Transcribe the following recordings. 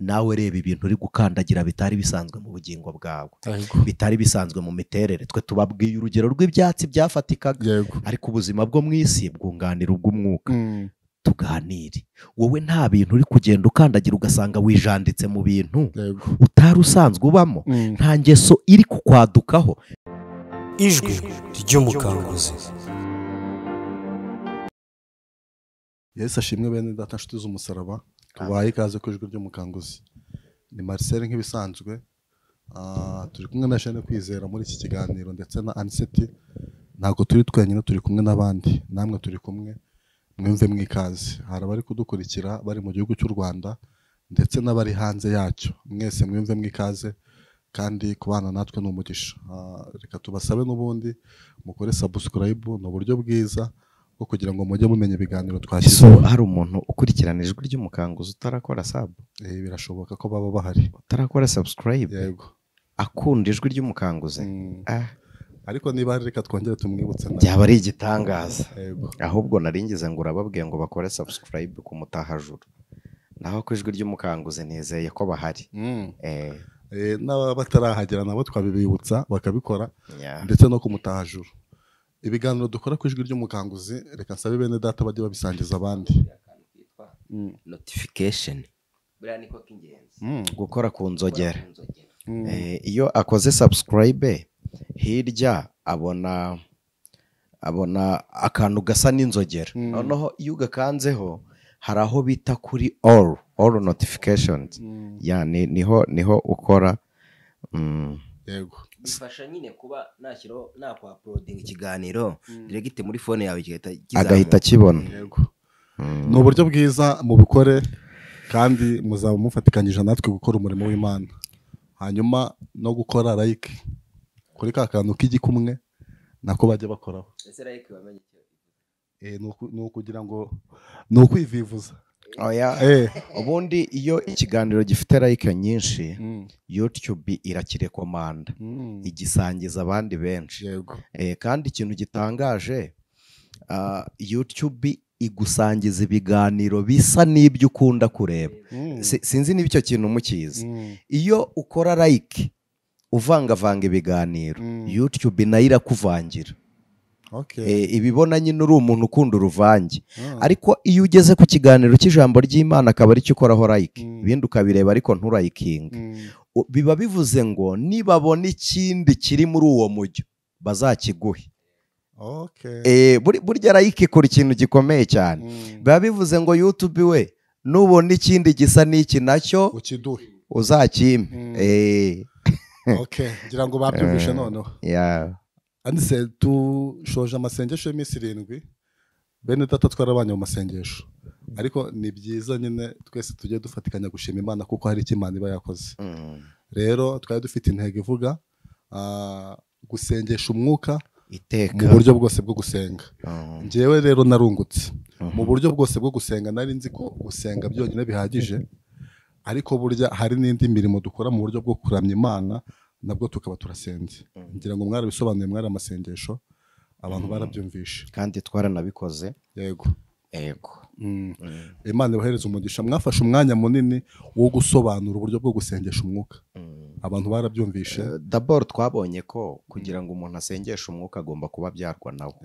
nawe reba ibintu uri gukandagira bitari bisanzwe mu bugingo bwawe, bitari bisanzwe mu miterere. Twe tubabwiye urugero rw'ibyatsi byafatikaga, ariko ubuzima bwo mu isi bwunganira ubw'umwuka. Tuganire, wowe nta bintu uri kugenda ukandagira ugasanga wijanditse mu bintu utari usanzwe ubamo, nta ngeso iri kukwadukaho. Ijwi ry'umukanguzi. Yesu ashimwe bene data nshuti z'umusaraba, tubaye ikaze ku ijwi ry'umukanguzi. Ni Marcel nk'ibisanzwe, turi kumwe na Jeanne Kwizera muri iki kiganiro ndetse na Aniseti. Ntabwo turi twenyine, turi kumwe n'abandi, namwe turi kumwe. Mwumve mwikaze. Hari abari kudukurikira bari mu gihugu cy'u Rwanda ndetse n'abari hanze yacyo. Mwese mwumve mwikaze kandi kubana natwe n'umugisha. Reka tubasabe n'ubundi mukore subscribe, ni uburyo bwiza bwo kugira ngo mujye mumenya ibiganiro twashyizeho. Hari umuntu ukurikirana ijwi ry'umukanguzi utarakora sub? Birashoboka ko baba bahari. Utarakora subscribe? Yego. Akunda ijwi ry'umukanguzi? Ariko niba hari, reka twongere tumwibutse. Byaba ari igitangaza. Yego. Ahubwo naringize ngo urababwiye ngo bakore subscribe ku Mutahajuru. Naho ku ijwi ry'umukanguzi nizeye ko bahari. N'abatarahagera nabo twabibibutsa bakabikora, ndetse no ku Mutahajuru. Ibiganiro dukora ku ijwi ry'umukanguzi, reka nsabe bene data bajye babisangiza abandi. Notification. Buriya niko k'ingenzi. Gukora ku nzogera. Iyo akoze subscribe, hirya abona akantu gasa n'inzogera. Noneho iyo ugakanzeho hari aho bita kuri all notifications. Niho ukora. Yego. Bifasha nyine kuba nakwa uploading ikiganiro direct muri phone yawe agahita kibona. Yego. Ni uburyo bwiza mubikore kandi muzaba mufatikanyije natwe gukora umurimo w'Imana. Hanyuma no gukora like kuri ka kantu k'igikumwe nako bajya bakoraho. Ese like wamenye no kugira ngo no kwivivuza. Ubundi iyo ikiganiro gifite like nyinshi, YouTube irakirekomanda, igisangiza abandi benshi. Kandi ikintu gitangaje, YouTube igusangiza ibiganiro bisa n'ibyo ukunda kureba. Sinzi niba icyo kintu mukizi. Iyo ukora like uvangavanga ibiganiro, YouTube nayo irakuvangira. Ibibona nyine uri umuntu ukunda uruvange. Ariko iyo ugeze ku kiganiro cy'ijambo ry'Imana akaba ari cyo ukoraho like, ibindi ukabireba ariko nturayikinga, biba bivuze ngo nibabona ikindi kiri muri uwo mujyo bazakiguhe. Burya like ikora ikintu gikomeye cyane. Biba bivuze ngo YouTube we nubona ikindi gisa n'iki nacyo ukiduhe, uzakimpe. Ngira ngo babyumvishe noneho. Anise, tushoje amasengesho y'iminsi 7. Bene data twarabanye mu masengesho, ariko ni byiza nyine twese tujye dufatikanya gushima Imana kuko hari icyo Imana iba yakoze. Rero twari dufite intego ivuga gusengesha umwuka mu buryo bwose bwo gusenga. Njyewe rero narungutse mu buryo bwose bwo gusenga. Nari nzi ko gusenga byonyine bihagije, ariko burya hari n'indi mirimo dukora mu buryo bwo kuramya Imana, nabwo tukaba turasenze. Ngira ngo mwarabisobanuye, mwari amasengesho, abantu barabyumvishe kandi twaranabikoze. Yego. Yego. Imana ibahereza umugisha. Mwafashe umwanya munini wo gusobanura uburyo bwo gusengesha umwuka, abantu barabyumvishe. D'abord twabonye ko kugira ngo umuntu asengeshe umwuka agomba kuba abyarwa nawo.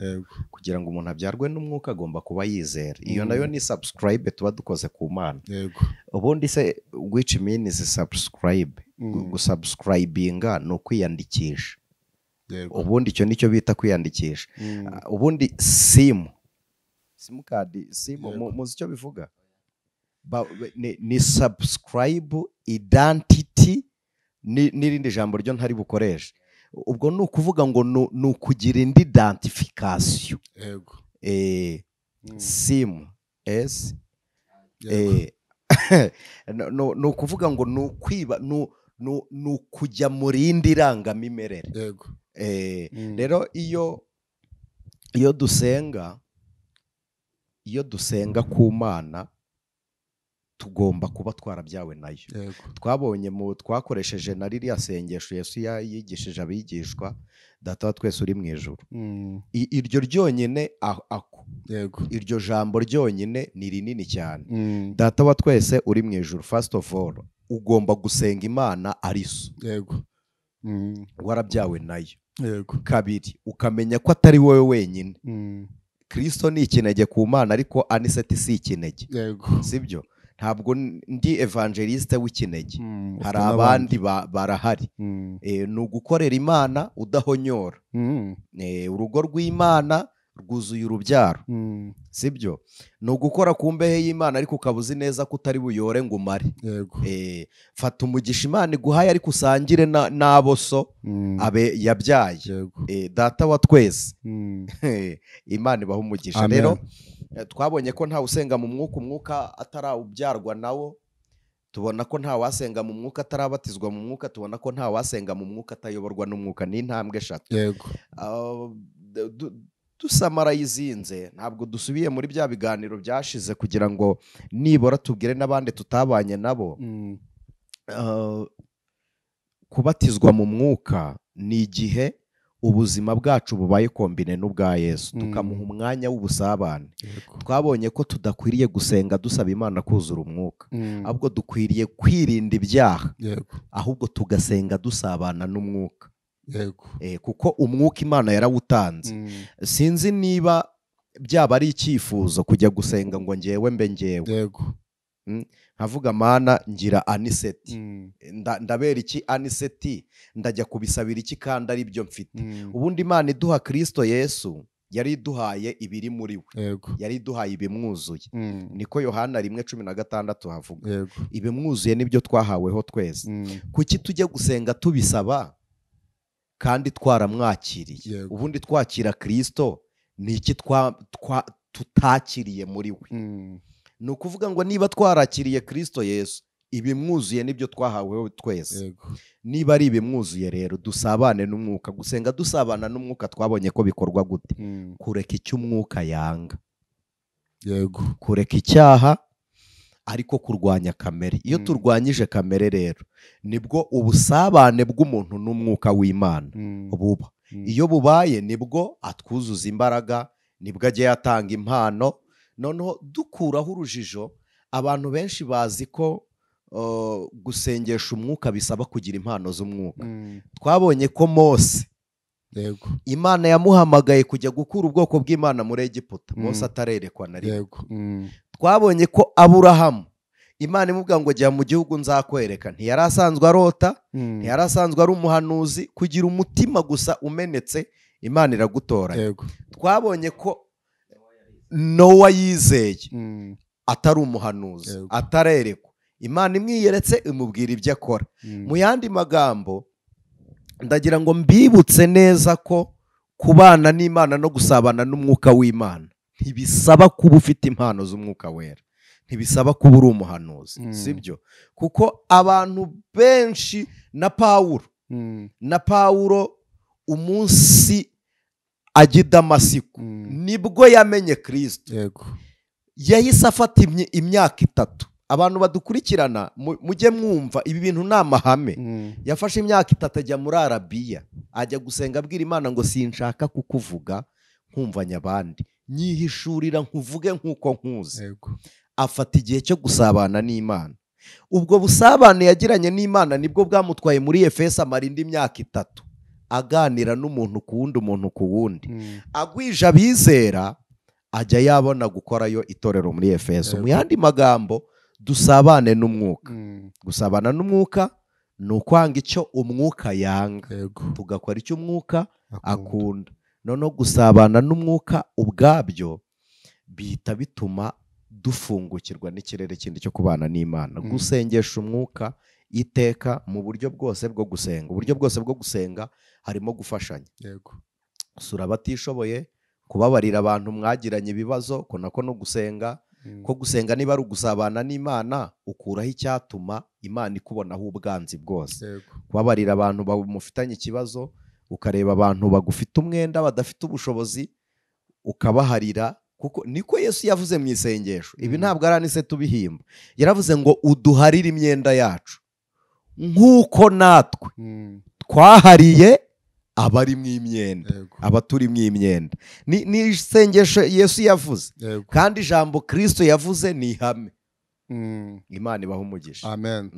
Kugira ngo umuntu abyarwe n'umwuka agomba kuba yizera. Iyo nayo ni subscribe tuba dukoze ku Mana. Ubundi se which means subscribe. Gusubscribinga ni ukwiyandikisha. Ubundi icyo nicyo bita kwiyandikisha. Ubundi simukadi muzi icyo bivuga? Ni subscribe identity n'irindi jambo ryo ntari bukoreshe. Ubwo ni ukuvuga ngo ni ukugira indi identification. Sim S ni ukuvuga ngo ni ukwiba, ni ukujya mu rindi rangamimerere. Rero iyo dusenga ku Mana tugomba kuba twarabyawe nayo. Twabonye twakoresheje na ririya sengesho Yesu yigishije abigishwa, Data wa twese uri mu ijuru. Iryo ryonyine iryo jambo ryonyine ni rinini cyane. Data wa twese uri mu ijuru, first of all ugomba gusenga Imana ari so. Yego. Warabyawe nayo. Yego. Kabiri, ukamenya ko atari wowe wenyine. Kristo ni ikinege ku Mana, ariko Aniseti si ikinege. Yego. Sibyo? Ntabwo ndi evangeliste w'ikinege. Hari abandi barahari. Ni ugukorera Imana udahonyora. Urugo rw'Imana rwuzuye urubyaro. Sibyo? Ni ugukora ku mbehe y'Imana, ariko ukaba uzi neza ko utari buyore ngo umare. Fata umugisha Imana iguhaye, ariko usangire n'abo so abe yabyaye. Data wa twese. Imana ibaha umugisha. Rero twabonye ko nta usenga mu mwuka umwuka atarawubyarwa nawo. Tubona ko nta wasenga mu mwuka atarabatizwa mu mwuka. Tubona ko nta wasenga mu mwuka atayoborwa n'umwuka. Ni intambwe 3. Dusamara yizinze, ntabwo dusubiye muri bya biganiro byashize kugira ngo nibora tubwire n'abandi tutabanye nabo. Kubatizwa mu mwuka ni igihe ubuzima bwacu bubaye kombine n'ubwa Yesu, tukamuha umwanya w'ubusabane. Twabonye ko tudakwiriye gusenga dusaba Imana kuzura umwuka, ahubwo dukwiriye kwirinda ibyaha, ahubwo tugasenga dusabana n'umwuka. Kuko umwuka Imana yarawutanze. Sinzi niba byaba ari icyifuzo kujya gusenga ngo ngewe mbe ngewe. Nkavuga Mana ngira Aniseti, ndabera iki Aniseti, ndajya kubisabira iki kandi ari byo mfite. Ubundi Imana iduha Kristo Yesu yari iduhaye ibiri muri we, yari iduhaye ibimwuzuye. Niko Yohana 1:16 havuga. Ibimwuzuye nibyo twahaweho twese. Kuki tujye gusenga tubisaba kandi twaramwakiriye? Ubundi twakira Kristo ni iki tutakiriye muri we? Ni ukuvuga ngo niba twarakiriye Kristo Yesu, ibimwuzuye nibyo twahaweho twese. Niba ari ibimwuzuye rero dusabane n'umwuka. Gusenga dusabana n'umwuka twabonye ko bikorwa gute? Kureka icyo umwuka yanga. Kureka icyaha, ariko kurwanya kamere. Iyo turwanyije kamere rero nibwo ubusabane bw'umuntu n'umwuka w'Imana buba. Iyo bubaye nibwo atwuzuza imbaraga, nibwo ajya yatanga impano. Noneho dukuraho urujijo, abantu benshi bazi ko gusengesha umwuka bisaba kugira impano z'umwuka. Twabonye ko Mose, Imana yamuhamagaye kujya gukura ubwoko bw'Imana muri Egiputa. Mose atarerekwa na rimwe. Twabonye ko Aburahamu, Imana imubwira ngo jya mu gihugu nzakwereka. Ntiyari asanzwe arota, ntiyari asanzwe ari umuhanuzi. Kugira umutima gusa umenetse, Imana iragutora. Twabonye ko Nowa yizeye, atari umuhanuzi, atarerekwa. Imana imwiyeretse, imubwira ibyo akora. Mu yandi magambo, ndagira ngo mbibutse neza ko kubana n'Imana no gusabana n'umwuka w'Imana ntibisaba kuba ufite impano z'umwuka wera, ntibisaba kuba uri umuhanuzi. Sibyo? Kuko abantu benshi na Pawulo umunsi ajya i Damasiko nibwo yamenye Kristo. Yahise afata imyaka 3. Abantu badukurikirana mujye mwumva ibi bintu ni amahame. Yafashe imyaka 3 ajya muri Arabiya, ajya gusenga abwira Imana ngo sinshaka kukuvuga nkumvanya abandi, nyihishurira nkuvuge nk'uko nkuzi. Afata igihe cyo gusabana n'Imana. Ubwo busabane yagiranye n'Imana nibwo bwamutwaye muri Efeso amara indi myaka 3 aganira n'umuntu ku wundi, umuntu ku wundi. Agwije abizera, ajya yabona gukorayo itorero muri Efeso. Mu yandi magambo, dusabane n'umwuka. Gusabana n'umwuka ni ukwanga icyo umwuka yanga, tugakora icyo umwuka akunda. Noneho gusabana n'umwuka ubwabyo bihita bituma dufungukirwa n'ikirere kindi cyo kubana n'Imana. Gusengesha umwuka iteka mu buryo bwose bwo gusenga. Uburyo bwose bwo gusenga harimo gufashanya. Gusura abatishoboye, kubabarira abantu mwagiranye ibibazo, ko nako no gusenga. Ko gusenga niba ari ugusabana n'Imana, ukuraho icyatuma Imana ikubonaho ubwanzi bwose. Kubabarira abantu bamufitanye ikibazo, ukareba abantu bagufite umwenda badafite ubushobozi, ukabaharira. Kuko niko Yesu yavuze mu isengesho. Ibi ntabwo ari anise tubihimba. Yaravuze ngo uduharire imyenda yacu nk'uko natwe twahariye abari mu imyenda, abaturi mu imyenda. Ni isengesho Yesu yavuze, kandi ijambo Kristo yavuze ni ihame. Imana ibaha umugisha. Amen.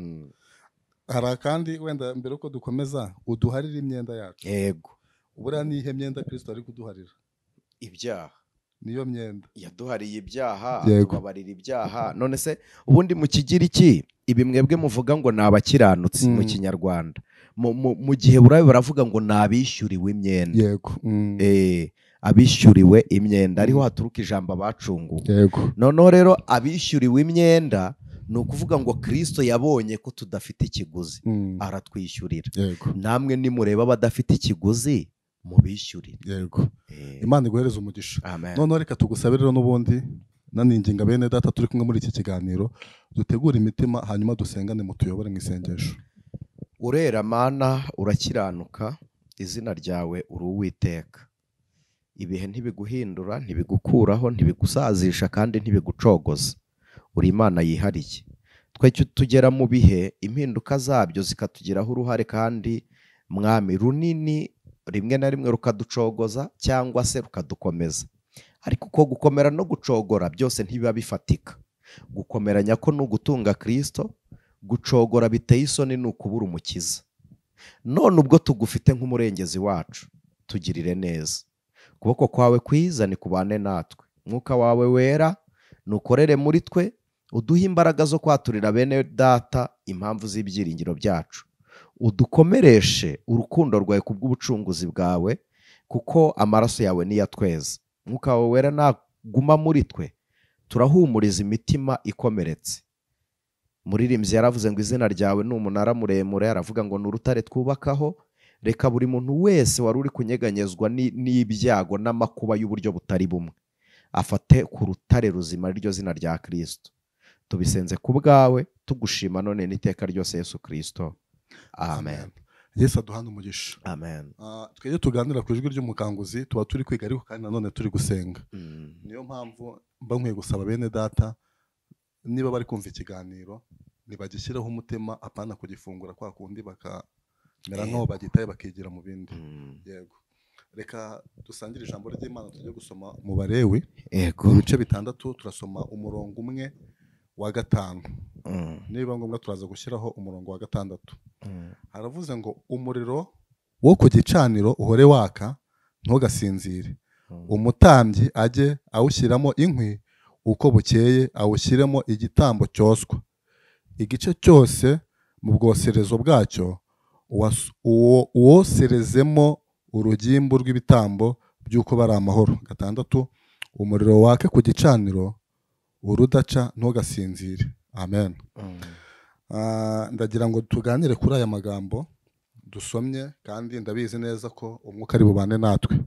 hari kandi wenda mbere uko dukomeza uduharira imyenda yacu. yego Ubura nihe myenda Kristo ari kuduharira? ibyaha Niyo myenda yaduhariye ibyaha Yego. tubabarira ibyaha. None se ubundi mu kigiriki ibi mwebwe muvuga ngo ni abakiranutsi mu kinyarwanda, mu gihe burayi baravuga ngo ni abishyuriwe imyenda. yego abishyuriwe imyenda ariho haturuka ijambo abacunguwe. yego noneho rero abishyuriwe imyenda ni ukuvuga ngo Kristo yabonye ko tudafite ikiguzi aratwishyurira. yego namwe nimureba abadafite ikiguzi mubishyurire. yego Imana iguhereza umugisha. Amen. Noneho reka tugusabire rero n'ubundi naninginga bene data turi kumwe muri iki kiganiro dutegura imitima hanyuma dusengane mutuyobore mu isengesho. Urera Mana urakiranuka, izina ryawe uri Uwiteka. Ibihe ntibiguhindura, ntibigukuraho, ntibigusazisha kandi ntibigucogoza. Uri Imana yihariye. Twe tugera mu bihe impinduka zabyo zikatugiraho uruhare, kandi mwami runini rimwe na rimwe rukaducogoza cyangwa se rukadukomeza. Ariko uko gukomera no gucogora byose ntibiba bifatika. Gukomera nyako ni ugutunga Kristo, gucogora biteye isoni ni ukubura umukiza. None ubwo tugufite nk'umurengezi wacu, tugirire neza. Ukuboko kwawe kwiza ni kubane natwe. Mwuka wawe wera nukorere muri twe, uduhe imbaraga zo kwaturira bene data impamvu z'ibyiringiro byacu. Udukomereshe urukundo rwawe kubw'ubucunguzi bwawe, kuko amaraso yawe niyo atweza. Mwuka wawe wera naguma muri twe, turahumuriza imitima ikomeretse. Muririmbyi yaravuze ngo izina ryawe ni umunara muremure, aravuga ngo ni urutare twubakaho. Reka buri muntu wese wari uri kunyeganyezwa n'ibyago n'amakuba y'uburyo butari bumwe afate ku rutare ruzima ryo zina rya Kristo. Tubisenze ku bwawe tugushima none n'iteka ryose Yesu Kristo. Amen. Yesu aduhana umugisha. Amen. Twebwe tuganira ku ijwi ry'umukanguzi tuba turi kwiga ariko kandi nanone turi gusenga. Niyo mpamvu mba nkwiye gusaba bene data niba bari kumva ikiganiro nibagishyiraho umutima apana kugifungura kwa kundi bakamera nk'aho bagitaye bakigira mu bindi. Yego. Reka dusangire ijambo ry'Imana tujye gusoma mu Balewi. Yego. Ibice 6 turasoma umurongo umwe wa 5. Niba ngombwa turaza gushyiraho umurongo wa 6. Haravuze ngo umuriro wo ku gicaniro uhore waka ntugasinzire. Umutambyi ajye awushyiramo inkwi uko bukeye, awushyiremo igitambo cyoswa. Igice cyose mu bwoserezo bwacyo uwoserezemo urugimbu rw'ibitambo by'uko bari amahoro. 6. Umuriro wake ku gicaniro urudaca ntugasinzire. Amen. Ndagira ngo tuganire kuri aya magambo dusomye, kandi ndabizi neza ko umwuka ari bubane natwe.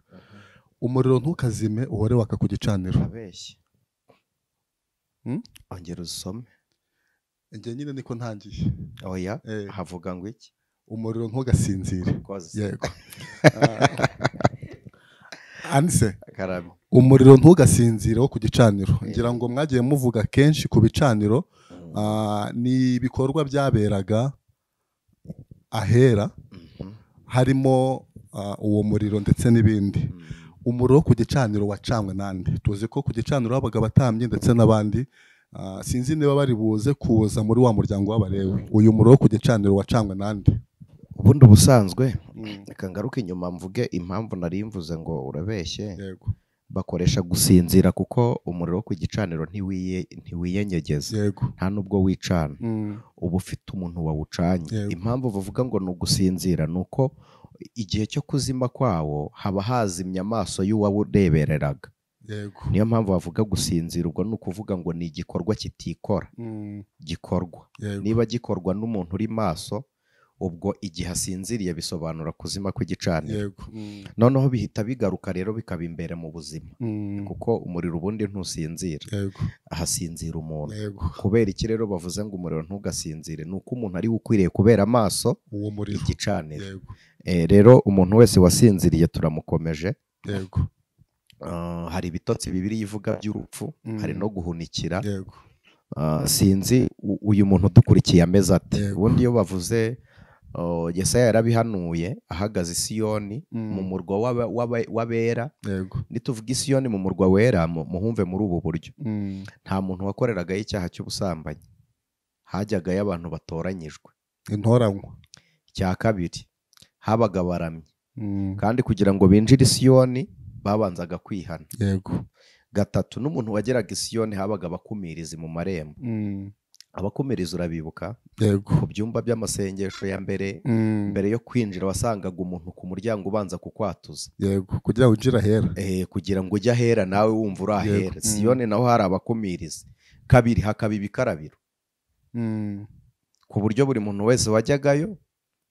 Umuriro ntukazime uhore waka ku gicaniro. Abeshye. Ongera usome. Njye nyine niko ntangiye. Oya, havuga ngo iki? Umuriro ntugasinzire. Yego. Anse. Karabe. Umuriro ntugasinzire wo ku gicaniro. Ngira ngo mwagiye muvuga kenshi ku bicaniro, ni ibikorwa byaberaga ahera harimo uwo muriro ndetse n'ibindi. Umuriro wo ku gicaniro wacanywe nande? Tuzi ko ku gicaniro habaga abatambyi ndetse n'abandi. Sinzi niba bari buze kuza muri wa muryango w'Abalewi. Uyu muriro wo ku gicaniro wacanywe nande? Ubundi ubusanzwe reka ngaruke inyuma mvuge impamvu nari mvuze ngo urabeshye. Yego. Bakoresha gusinzira kuko umuriro wo ku gicaniro ntiwiyenyegeza. Yego. Nta nubwo wicana. Uba ufite umuntu wawucanye. Impamvu bavuga ngo ni ugusinzira ni uko igihe cyo kuzima kwawo haba hazimye amaso y'uwawurebereraga. Yego. Niyo mpamvu bavuga gusinzira. Ubwo ni ukuvuga ngo ni igikorwa kitikora. Gikorwa. Niba gikorwa n'umuntu uri maso, ubwo igihe asinziriye bisobanura kuzima kw'igicaniro. Noneho bihita bigaruka rero bikaba imbere mu buzima, kuko umuriro ubundi ntusinzira. Ahasinzira umuntu. Kubera iki rero bavuze ngo umuriro ntugasinzire? Ni uko umuntu ari ukwiriye kubera amaso igicaniro. Rero umuntu wese wasinziriye turamukomeje. Hari ibitotsi bibiri ivuga by'urupfu, hari no guhunikira. Sinzi uyu muntu udukurikiye ameze ate. Ubundi iyo bavuze Yesaya yarabihanuye ahagaze i Siyoni mu murwa w'abera. Nituvuga i Siyoni mu murwa wera muhumve muri ubu buryo. Nta muntu wakoreragaho icyaha cy'ubusambanyi, hajyagayo abantu batoranyijwe. intoranywa. icya kabiri habaga abaramyi, kandi kugira ngo binjire i Siyoni babanzaga kwihana. Yego. gatatu n'umuntu wageraga i Siyoni habaga abakumirizi mu marembo. Abakumirizi urabibuka? Yego. Ku byumba by'amasengesho ya mbere, mbere yo kwinjira wasangaga umuntu ku muryango ubanza kukwatuza. Yego, kugira ngo ujye ahera. Kugira ngo ujye ahera nawe wumva uri ahera. Siyoni naho hari abakumirizi. Kabiri hakaba ibikarabiro, ku buryo buri muntu wese wajyagayo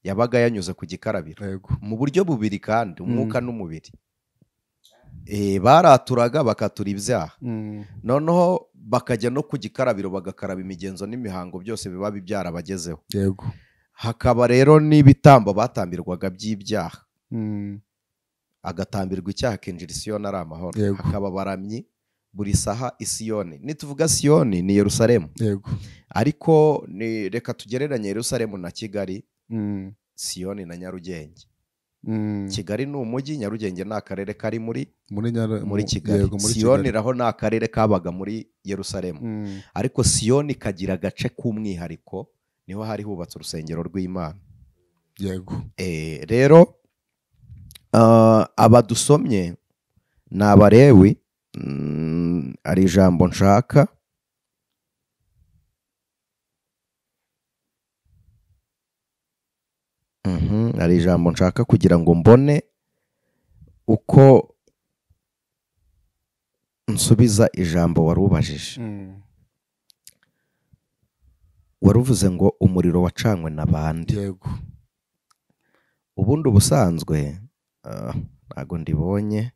yabaga yanyuze ku gikarabiro. Yego. Mu buryo bubiri kandi, umwuka n'umubiri. Baraturaga bakatura ibyaha, noneho bakajya no ku gikarabiro bagakaraba imigenzo n'imihango byose biba byarabagezeho. Yego. Hakaba rero n'ibitambo batambirwaga by'ibyaha, agatambirwa icyaha akinjira i Siyoni ari amahoro. Hakaba abaramyi buri saha i Siyoni. Nituvuga Siyoni ni Yerusalemu. Yego. Ariko reka tugereranye Yerusalemu na Kigali, Siyoni na Nyarugenge. Kigali ni umujyi, Nyarugenge ni akarere kari muri Kigali. Yego, muri Siyoni raho ni akarere kabaga muri Yerusalemu. Ariko Siyoni kagira agace k'umwihariko, niho hari hubatse urusengero rw'Imana. Yego. Rero abadusomye ni Abalewi. Ari ijambo nshaka, hari ijambo nshaka kugira ngo mbone uko nsubiza ijambo wari ubajije. Waruvuze ngo umuriro wacanywe na bande. Yego. Ubundi ubusanzwe ntago ndibonye.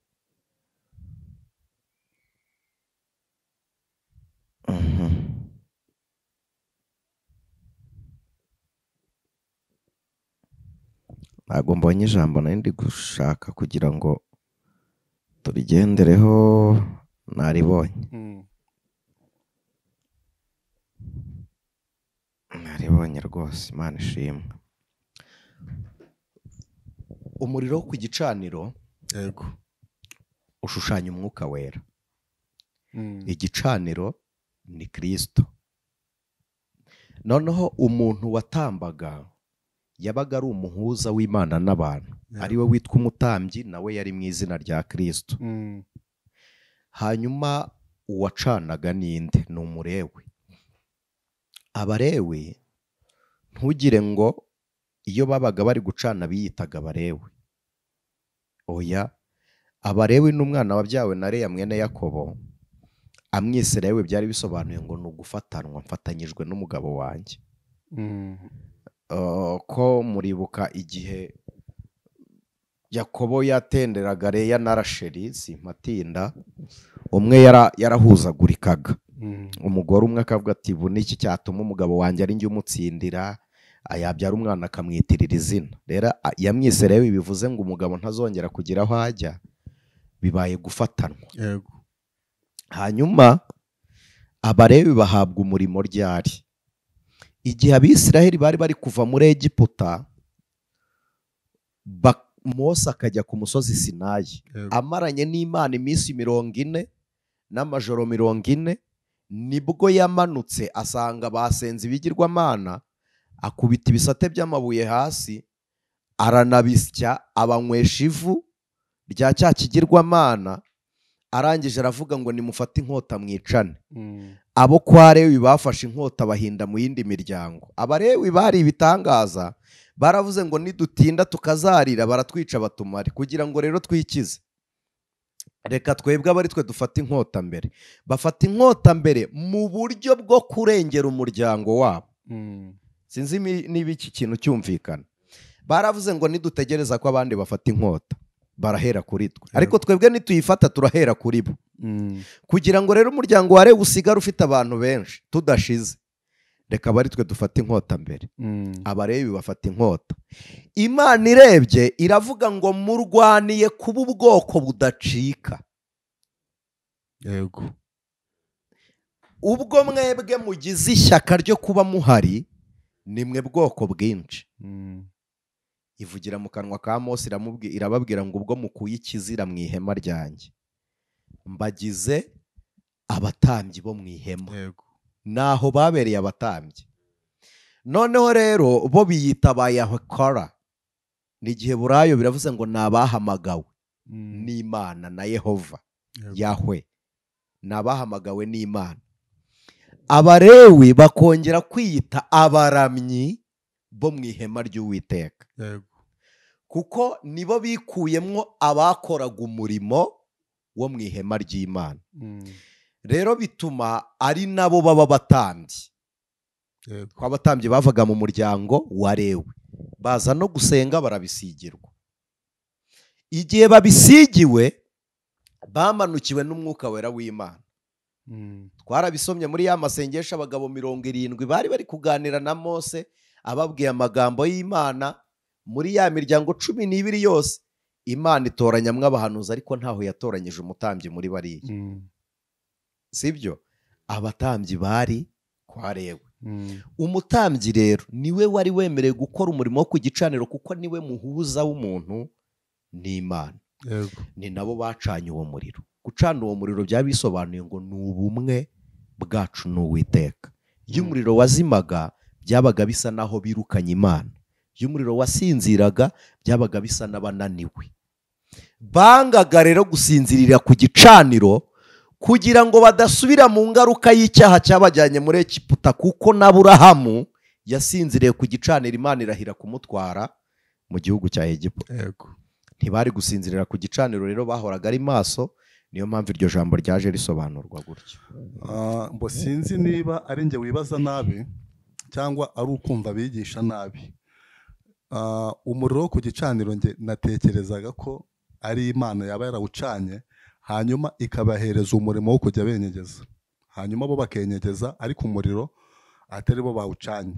Ntago mbonye ijambo nari ndi gushaka kugira ngo turigendereho, naribonye. Naribonye rwose, Imana ishimwe. Umuriro wo ku gicaniro, yego, ushushanya umwuka wera. Igicaniro ni Kristo. Noneho umuntu watambaga yabaga ari umuhuza w'Imana n'abantu, ari we witwa umutambyi, nawe yari mu izina rya Kristo. Hanyuma uwacanaga ninde? Ni Umulewi. Abalewi ntugire ngo iyo babaga bari gucana biyitaga Abalewi. Oya, Abalewi n'umwana wabyawe na Leya mwene Yakobo, amwise Lewi byari bisobanuye ngo ni ugufatanwa, mfatanyijwe n'umugabo wanjye. Ko muribuka igihe Yakobo yatenderaga Leya na Rasheli, simpatinda, umwe yarahuzagurikaga. Umugore umwe akavuga ati bu niki cyatuma umugabo wanjye ari njye umutsindira, yabyara umwana akamwitirira izina. Rero yamwise Lewi, bivuze ngo umugabo ntazongera kugira aho ajya, bibaye gufatanwa. Yego. Hanyuma Abalewi bahabwa umurimo ryari? Igihe Abisiraheli bari bari kuva muri Egiputa, Mose akajya ku musozi Sinayi, amaranye n'Imana iminsi 40 n'amajoro 40, nibwo yamanutse asanga basenze ibigirwamana, akubita ibisate by'amabuye hasi, aranabisya, abanywesha ivu rya cya kigirwamana, arangije aravuga ngo nimufate inkota mwicane. Abo kwa Lewi bafashe inkota bahinda mu yindi miryango. Abalewi bari ibitangaza, baravuze ngo nidutinda tukazarira baratwica batumare, kugira ngo rero twikize, reka twebwe abari twe dufata inkota mbere. Bafata inkota mbere mu buryo bwo kurengera umuryango wabo. Sinzi niba iki kintu cyumvikana. Baravuze ngo nidutegereza ko abandi bafata inkota barahera kuri twe, ariko twebwe nituyifata turahera kuri bo. Kugira ngo rero umuryango wa Lewi usigare ufite abantu benshi tudashize, reka bari twe dufata inkota mbere. Abalewi bafata inkota. Imana irebye iravuga ngo murwaniye kuba ubwoko budacika. Yego. Ubwo mwebwe mugize ishyaka ryo kuba muhari, nimwe bwoko bwinshi. Ivugira mu kanwa ka Mose irababwira ngo ubwo mukuye ikizira mu ihema ryanjye, mbagize abatambyi bo mu ihema. Yego. Naho babereye abatambyi. noneho rero bo biyita ba Yahweh, ni igihe burayo biravuze ngo ni abahamagawe n'Imana na Yehova. Yahwe ni abahamagawe n'Imana. Abalewi bakongera kwiyita abaramyi bo mu ihema ry'Uwiteka, kuko nibo bikuyemwo abakoraga umurimo wo mu ihema ry'Imana. Rero bituma ari nabo baba batambyi. Kwa batambyi bavaga mu muryango wa Lewi, baza no gusenga barabisigirwa. Igihe babisigiwe bamanukiwe n'umwuka wera w'Imana. Twarabisomye muri ya masengesho abagabo 70 bari kuganira na Mose ababwiye amagambo y'Imana. Muri ya miryango 12 yose Imana itoranyamwe abahanuzi, ariko ntaho yatoranyije umutambyi muri bariya. Sibyo? Abatambyi bari kwa Lewi. Umutambyi rero niwe wari wemerewe gukora umurimo wo ku gicaniro, kuko niwe muhuza w'umuntu n'Imana. Ni nabo bacanye uwo muriro. Gucana uwo muriro byabisobanuye ngo ni ubumwe bwacu n'Uwiteka. Iyo umuriro wazimaga byabaga bisa naho birukanye Imana. Iyo umuriro wasinziraga byabaga bisa n'abananiwe. Bangaga rero gusinzirira ku gicaniro kugira ngo badasubira mu ngaruka y'icyaha cyabajyanye muri Egiputa, kuko n'Aburahamu yasinziriye ku gicaniro Imana irahira kumutwara mu gihugu cya Egiputa. Ntibari gusinzirira ku gicaniro, rero bahoraga ari maso. Niyo mpamvu iryo jambo ryaje risobanurwa gutyo. Mbo sinzi niba ari njye wibaza nabi cyangwa ari ukumva bigisha nabi. Umuriro wo ku gicaniro nge natekerezaga ko ari Imana yaba yarawucanye, hanyuma ikabahereza umurimo wo kujya benyegeza, hanyuma bo bakenyegeza, ariko umuriro atari bo bawucanye.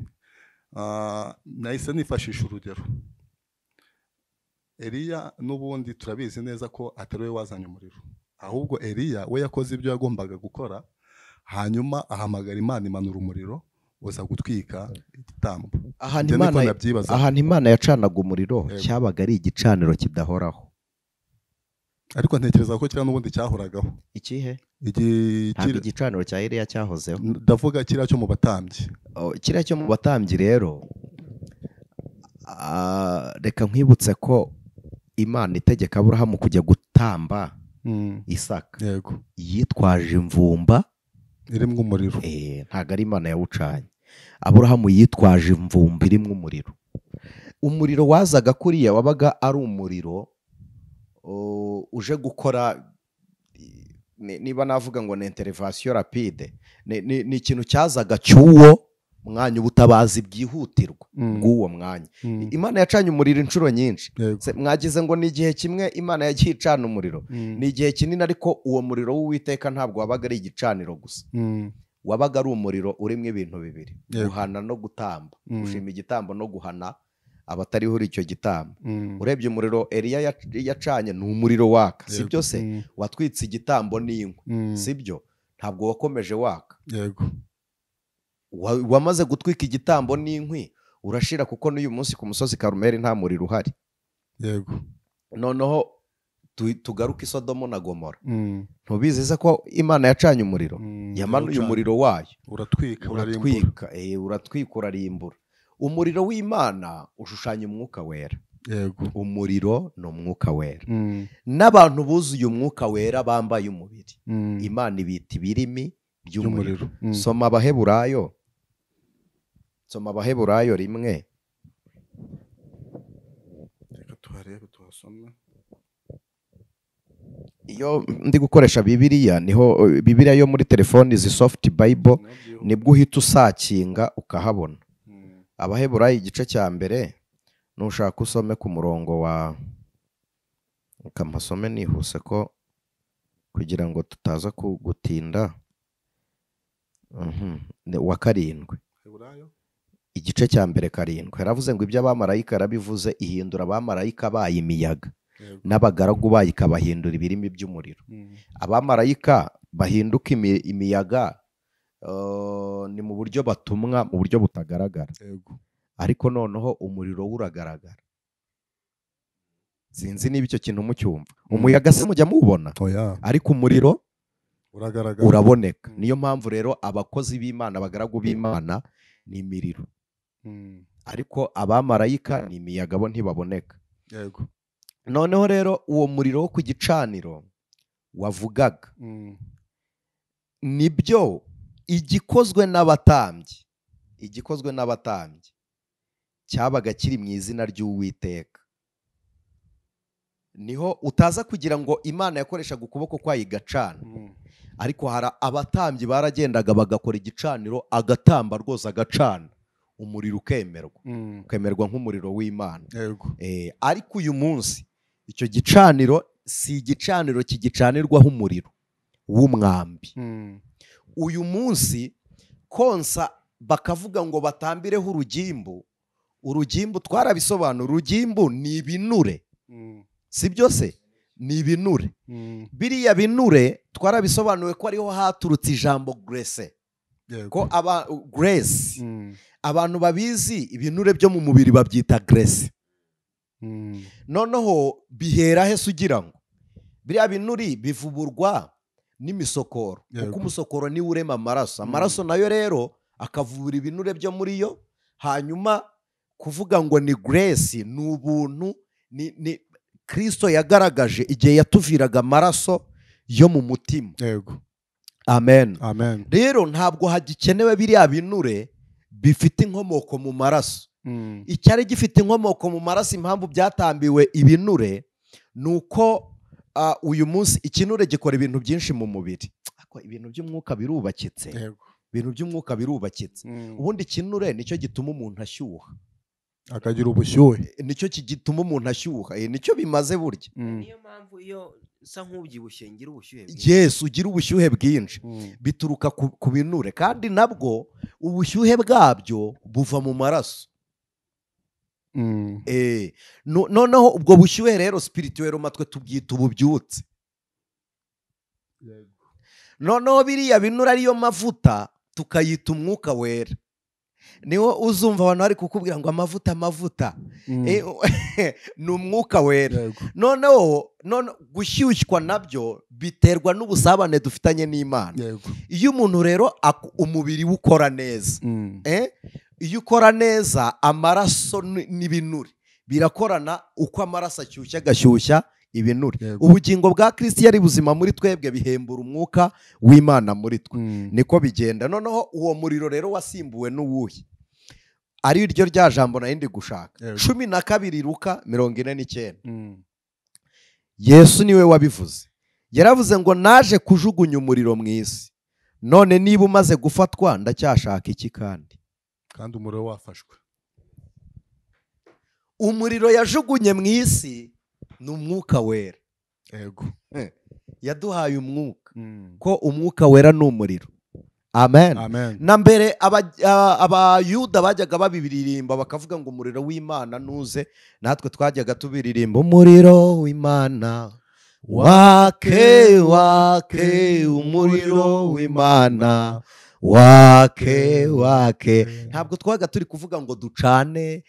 Nahise nifashisha urugero. Eliya n'ubundi turabizi neza ko atari we wazanye umuriro, ahubwo Eliya we yakoze ibyo yagombaga gukora, hanyuma ahamagara Imana imanura umuriro uza gutwika igitambo. Ahantu Imana yacanaga umuriro cyabaga ari igicaniro kidahoraho. Ariko ntekereza ko kira n'ubundi cyahoragaho. Ikihe? Ntabwo igicaniro cya Eliya cyahozeho. Ndavuga kiriya cyo mu batambyi. Kiriya cyo mu batambyi rero, reka nkwibutse ko Imana itegeka Aburahamu kujya gutamba Isaka, yitwaje imvumba irimo umuriro. Ntabwo ari Imana yawucanye. Aburahamu yitwaje imvumba irimo umuriro. Umuriro wazaga kuriya wabaga ari umuriro uje gukora, niba navuga ngo ni intervention rapide, ni ikintu cyazaga cy'uwo mwanya, ubutabazi bwihutirwa bw'uwo mwanya. Imana yacanye umuriro inshuro nyinshi. Mwagize ngo ni igihe kimwe Imana yagiye icana umuriro? Ni igihe kinini, ariko uwo muriro w'Uwiteka ntabwo wabaga ari igicaniro gusa. Wabaga ari umuriro urimo ibintu bibiri: guhana no gutamba, gushima igitambo no guhana abatariho uri icyo gitambo. Urebye umuriro Eliya yacanye ni umuriro waka, sibyo se? Watwitse igitambo n'inkwi, sibyo? Ntabwo wakomeje waka. Wamaze gutwika igitambo n'inkwi urashira, kuko n'uyu munsi ku musozi Karumeli nta muriro uhari. Noneho tugaruka i Sodomo na Gomora. Ntubizi ko Imana yacanye umuriro? Yamanuye umuriro wayo, uratwika urarimbura. Umuriro w'Imana ushushanya umwuka wera. Umuriro ni umwuka wera. N'abantu buzuye umwuka wera bambaye umubiri, Imana ibita ibirimi by'umuriro. Soma Abaheburayo 1. Reka tuharebe tuhasome. Iyo ndi gukoresha Bibiliya, niho Bibiliya yo muri telefoni izi soft bible, nibwo uhita usakinga ukahabona. Abaheburayo igice cya mbere, nushaka usome ku murongo wa, kampasome nihuse ko kugira ngo tutaza gutinda. Wa 7, igice cya mbere 7. Yaravuze ngo ibyo abamarayika yarabivuze, ihindura abamarayika bayo imiyaga, n'abagaragu bayo ikabahindura ibirimi by'umuriro. Abamarayika bahinduka imiyaga ni mu buryo batumwa, mu buryo butagaragara. Ariko noneho umuriro uragaragara. Sinzi niba icyo kintu mucyumva. Umuyaga se mujya mubona, ariko umuriro uraboneka. Niyo mpamvu rero abakozi b'Imana, abagaragu b'Imana ni imiriro. ariko abamarayika ni imiyaga bo ntibaboneka. yego noneho rero uwo muriro wo ku gicaniro wavugaga nibyo igikozwe n'abatambyi cyabaga kiri mu izina ry'Uwiteka. niho utaza kugira ngo Imana yakoreshaga ukuboko kwayo igacana, ariko hari abatambyi baragendaga bagakora igicaniro, agatamba rwose agacana, umuriro ukemerwa nk'umuriro w'Imana. Ariko uyu munsi icyo gicaniro si igicaniro kigicanirwaho umuriro w'umwambi. uyu munsi konsa bakavuga ngo batambireho urugimbu twarabisobanura. urugimbu ni ibinure, si byose ni ibinure. biriya binure twarabisobanuye ko ariho haturutse ijambo grace, ko grace abantu babizi ibinure byo mu mubiri babyita grace. noneho bihera he sugira ngo biriya binuri bivuburwa n'imisokoro, kuko umusokoro niwo urema amaraso nayo rero akavubura ibinure byo muri yo. hanyuma kuvuga ngo ni grace ni ubuntu, ni Kristo yagaragaje igihe yatuviraga amaraso yo mu mutima. Amen. Rero ntabwo hagikenewe biriya binure bifite inkomoko mu maraso. icyari gifite inkomoko mu maraso, impamvu byatambiwe ibinure ni uko uyu munsi ikinure gikora ibintu byinshi mu mubiri. ibintu by'umwuka birubakitse. ubundi ikinure nicyo gituma umuntu ashyuha, akagira ubushyuhe. nicyo gituma umuntu ashyuha, nicyo bimaze burya. niyo mpamvu iyo usa nk'ubyibushye ngira ubushyuhe bwinshi. Yes, ugira ubushyuhe bwinshi. bituruka ku binure, kandi nabwo ubushyuhe bwabyo buva mu maraso. noneho ubwo bushyuhe rero spirituel matwe tubyita ububyutse. noneho biriya binure ariyo mavuta tukayita umwuka wera. niho uzumva abantu bari kukubwira ngo amavuta ni umwuka wera. noneho gushyushywa nabyo biterwa n'ubusabane dufitanye n'Imana. iyo umuntu rero umubiri we ukora neza, iyo ukora neza amaraso n'ibinure birakorana. uko amaraso ashyushya agashyushya ibinure. ubugingo bwa Kristo yari buzima muri twebwe bihembura umwuka w'Imana muri twe. niko bigenda. noneho uwo muriro rero wasimbuwe n'uwuhe? ari ryo rya jambo narindi gushaka. 12 Luka 49. Yesu niwe wabivuze. yaravuze ngo naje kujugunya umuriro mu isi, none niba umaze gufatwa ndacyashaka iki? kandi umuriro wafashwe. umuriro yajugunye mu isi ni umwuka wera. yaduhaye umwuka, ko umwuka wera ni umuriro. Amen. na mbere abayuda bajyaga babiririmba bakavuga ngo umuriro w'Imana nuze, natwe twajyaga tubiririmba umuriro w'Imana wake umuriro w'Imana wake. ntabwo twabaga turi kuvuga ngo ducane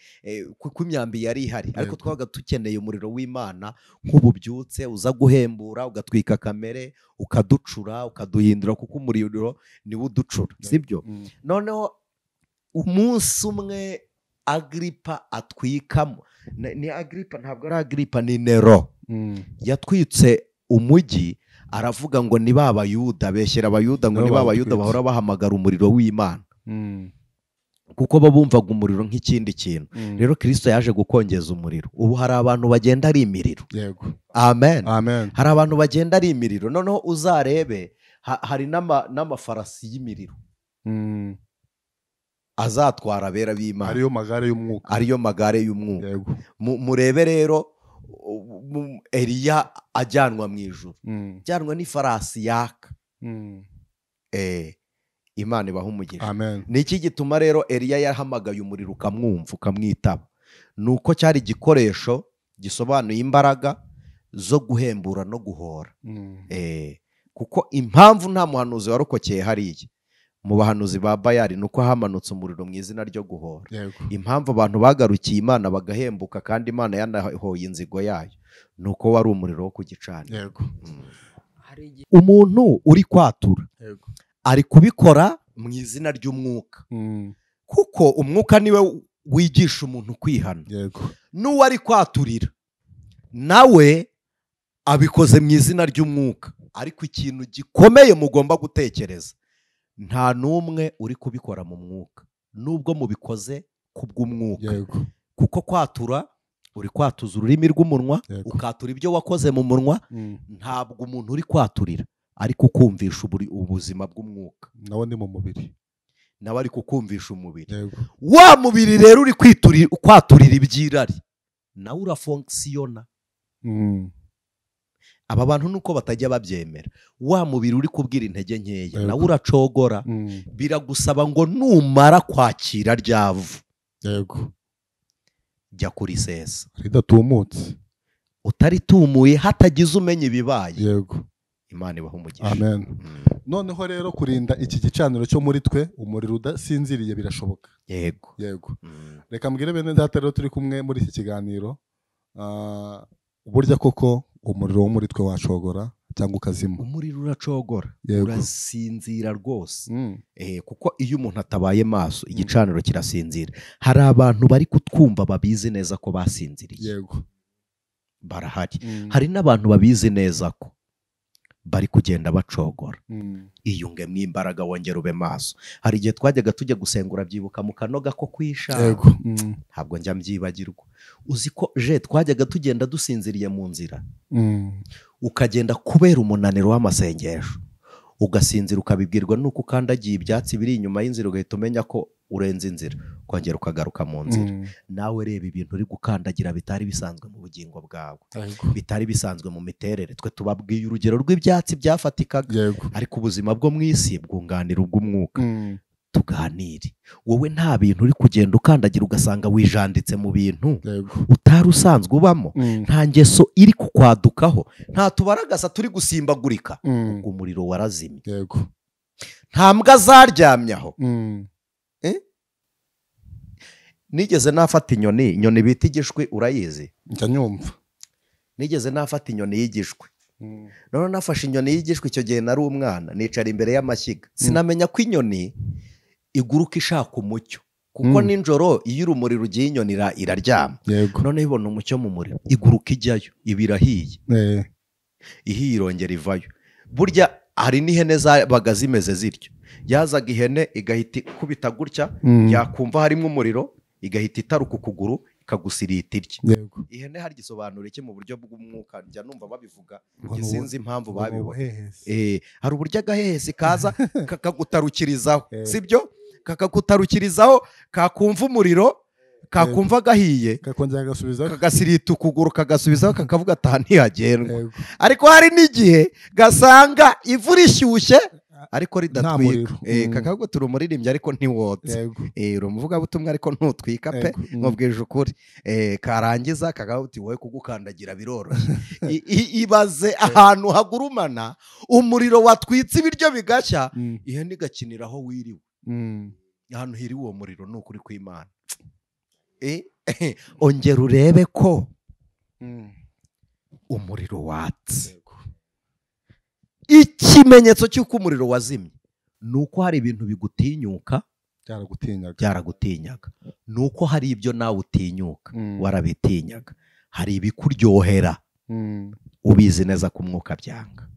kuko imyambi yari ihari, ariko twabaga dukeneye umuriro w'Imana nk'ububyutse uza guhembura, ugatwika kamere, ukaducura, ukaduhindura, kuko umuriro niwo uducura, sibyo? noneho umunsi umwe Agripa atwikamo, ni Agripa, ntabwo ari Agripa, ni Nero. yatwitse umujyi, aravuga ngo ni b'Abayuda, beshyera Abayuda ngo ni b'Abayuda bahora bahamagara umuriro w'Imana, kuko babumvaga umuriro nk'ikindi kintu. rero Kristo yaje gukongeza umuriro. ubu hari abantu bagenda ari imiriro. Amen. hari abantu bagenda ari imiriro. noneho uzarebe hari n'amafarasi y'imiriro azatwara abera b'Imana, ariyo magare y'umwuka. murebe rero Eliya ajyanwa mu ijuru, ajyanwa n'ifarasi yaka. Imana ibaha umugisha. ni iki gituma rero Eliya yahamagaye umuriro ukamwumva, ukamwitaba? ni uko cyari igikoresho gisobanuye imbaraga zo guhembura no guhora. kuko impamvu nta muhanuzi warokokeye hariya mu bahanuzi ba Bayali ni uko hamanutse umuriro mu izina ryo guhora. impamvu abantu bagarukiye Imana bagahembuka kandi Imana yanahoye inzigo yayo ni uko wari umuriro wo ku gicaniro. umuntu uri kwatura ari kubikora mu izina ry'umwuka, kuko umwuka niwe wigisha umuntu kwihana. N'uwo ari kwaturira nawe abikoze mu izina ry'umwuka, ariko ikintu gikomeye mugomba gutekereza, nta n'umwe uri kubikora mu mwuka nubwo mubikoze kubw'umwuka, kuko kwatura uri kwatuza ururimi rw'umunwa, ukatura ibyo wakoze mu munwa, ntabwo umuntu uri kwaturira ari kukumvisha ubuzima bw'umwuka, nawe ni mu mubiri, nawe ari kukumvisha umubiri. Wa mubiri rero uri kwaturira ibyirari, nawe urafonksiyona. Aba bantu nuko batajya babyemera. Wa mubiri uri kubwira intege nkeya, nawe uracogora. Biragusaba ngo numara kwakira ryavu, jya kuri sesa ridatumutse, utaritumuye hatagize umenya ibibaye. Imana ibaha umugisha. Amen. Noneho rero kurinda iki gicaniro cyo muri twe umuriro udasinziriye birashoboka. Yego. Reka mbwire bene data rero turi kumwe muri iki kiganiro, burya koko umuriro wo muri twe wacogora cyangwa ukazima. Umuriro uracogora, urasinzira rwose. Kuko iyo umuntu atabaye maso igicaniro kirasinzira. Hari abantu bari kutwumva babizi neza ko basinziriye, barahari. Hari n'abantu babizi neza ko bari kugenda bacogora. Iyungemo imbaraga, wongera ube maso. Hari igihe twajyaga tujya gusengura, byibuka mu kanoga ko kwisha, ntabwo njya mbyibagirwa. Uzi ko twajyaga tugenda dusinziriye mu nzira, ukagenda kubera umunaniro w'amasengesho, ugasinzira ukabibwirwa nuko ukandagiye ibyatsi biri inyuma y'inzira, ugahita umenya ko urenze inzira, ukongera ukagaruka mu nzira. Nawe reba ibintu uri gukandagira bitari bisanzwe mu bugingo bwawe, bitari bisanzwe mu miterere. Twe tubabwiye urugero rw'ibyatsi byafatikaga, ariko ubuzima bwo mu isi bwunganira ubw'umwuka. Tuganire. Wowe nta bintu uri kugenda ukandagira ugasanga wijanditse mu bintu utari usanzwe ubamo, nta ngeso iri kukwadukaho, nta tubaragasa turi gusimbagurika, ubwo umuriro warazimye. Nta mbwa zaryamyaho. Nigeze nafata inyoni bita igishwi, urayizi? Njanyumva. Nigeze nafata inyoni y'igishwi. None nafashe inyoni y'igishwi, icyo gihe nari umwana, nicara imbere y'amashyiga. Sinamenya ko inyoni iguruka ishaka umucyo, kuko ninjoro iyo urumuri rugiye inyoni iraryama. None ibona umucyo mu muriro, iguruka ijyayo, iba irahiye. Ihiye irongera ivayo. Burya hari n'ihene zabaga zimeze zityo. Yazaga ihene igahita ikubita gutya, yakumva harimo umuriro, igahita itaruka ukuguru ikagusirita irye. Ihene hari gisobanura iki mu buryo bw'umwuka? Njya numva babivuga, sinzi impamvu babibona. Hari uburyo agahehesi kaza kakagutarukirizaho, sibyo? Kakagutarukirizaho, kakumva umuriro, kakumva gahiye, kakongera gasubizaho, kagasirita ukuguru, kagasubizaho, kakavuga ati ntihagendwa. Ariko hari n'igihe gasanga ivu rishyushye ariko ridatwika, kakavuga turi umuririmbyi ariko ntiwotse, uri umuvugabutumwa ariko ntutwika pe, mubwije ukuri. Karangiza kakavuga uti wowe kugukandagira biroroshye. Ibaze ahantu hagurumana, umuriro watwitse ibiryo bigashya, ihene igakinira aho wiriwe. Ahantu hiriwe uwo muriro ni ukuri kw'Imana. Ongera urebe ko umuriro watse. Ikimenyetso cy'uko umuriro wazimye ni uko hari ibintu bigutinyuka, byaragutinyaga. Ni uko hari ibyo nawe utinyuka, warabitinyaga. Hari ibikuryohera, ubizi neza ko umwuka byanga.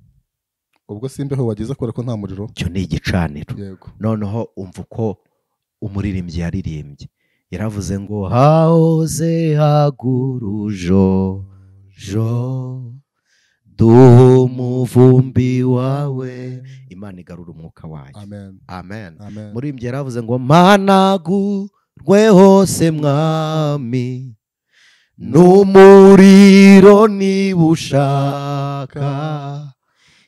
Ubwo simbeho wagize kubera ko nta muriro, cyo ni igicaniro. Noneho umva uko umuririmbyi yaririmbye, yaravuze ngo hahoze hagurujo umuvumbi wawe, Imana igarura umwuka wayo. Amen. Muririmbyi yaravuze ngo managurwe hose mwami, n'umuriro niba ushaka,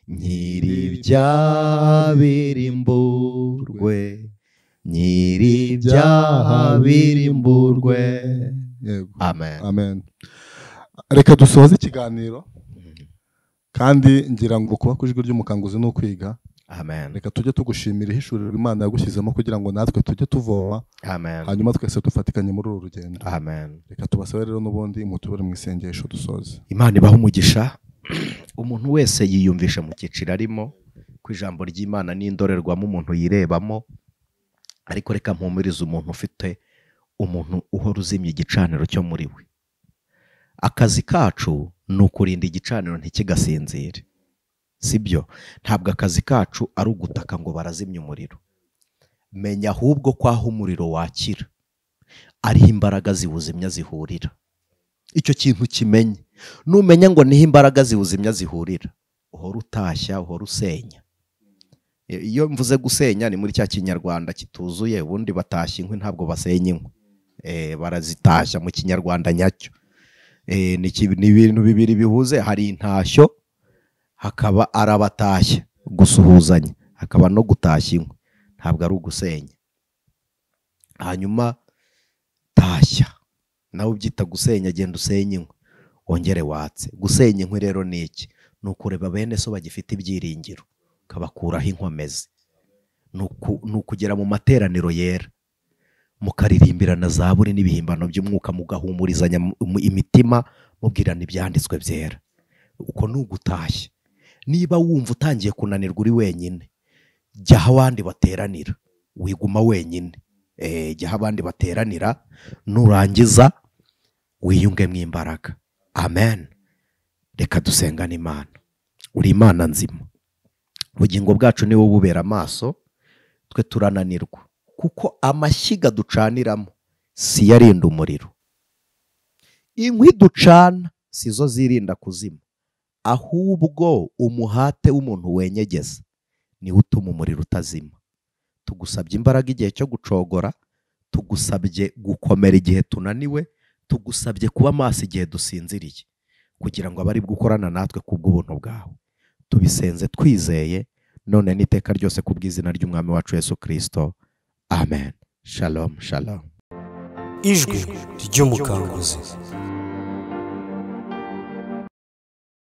nyir'ibyaha birimburwe, nyir'ibyaha birimburwe. Amen. Reka dusoze ikiganiro, kandi ngira ngo kuba ku ijwi ry'umukanguzi ni ukwiga. Reka tujye tugushimira ihishurirwa Imana yagushyizemo kugira ngo natwe tujye tuvoma, hanyuma twese dufatikanye muri uru rugendo. Reka tubasabe rero n'ubundi mutubure mu isengesho dusoze. Imana ibaha umugisha. Umuntu wese yiyumvisha mu cyiciro arimo, ku ijambo ry'Imana n'indorerwamo umuntu yirebamo, ariko reka mpumurize umuntu ufite umuntu uhora uzimya igicaniro cyo muri we. Akazi kacu ni ukurinda igicaniro ntikigasinzire, sibyo? Ntabwo akazi kacu ari ugutaka ngo barazimya umuriro. Menya ahubwo ko aho umuriro wakira ariho imbaraga ziwuzimya zihurira. Icyo kintu kimenye. Numenya ngo niho imbaraga ziwuzimya zihurira, uhora utashya, uhora usenya. Iyo mvuze gusenya ni muri cya kinyarwanda kituzuye, ubundi batashya inkwi ntabwo basenya inkwi, barazitashya mu kinyarwanda nyacyo. Ni ibintu bibiri bihuze, hari intashyo hakaba arabatashya gusuhuzanya, hakaba no gutashya inkwi, ntabwo ari ugusenya. Hanyuma tashya nawe ubyita gusenya, genda usenya inkwi wongere watse. Gusenya inkwi rero ni iki? Ni ukureba bene so bagifite ibyiringiro ukabakuraho inkomezi, ni ukugera mu materaniro yera mukaririmbira na zaburi n'ibihimbano by'umwuka, mugahumurizanya imitima mubwirana ibyanditswe byera. Uko ni ugutashya. Niba wumva utangiye kunanirwa uri wenyine, jya aho abandi bateranira, wiguma wenyine. Jya aho abandi bateranira, nurangiza wiyungemo imbaraga. Amen. Reka dusengane Imana. Uri Imana nzima, ubugingo bwacu ni wowe bubera amaso, twe turananirwa kuko amashyiga ducaniramo si yarinda umuriro. Inkwi ducana si zo zirinda kuzima, ahubwo umuhate w'umuntu wenyegeza niwo utuma umuriro utazima. Tugusabye imbaraga igihe cyo gucogora, tugusabye gukomera igihe tunaniwe, tugusabye kuba maso igihe dusinziriye, kugira ngo abari gukorana natwe kubw'ubuntu bwawe. Tubisenze twizeye none n'iteka ryose kubw'izina ry'umwami wacu Yesu Kristo. Amen. Shalom, shalom. Ijwi ry'umukanguzi.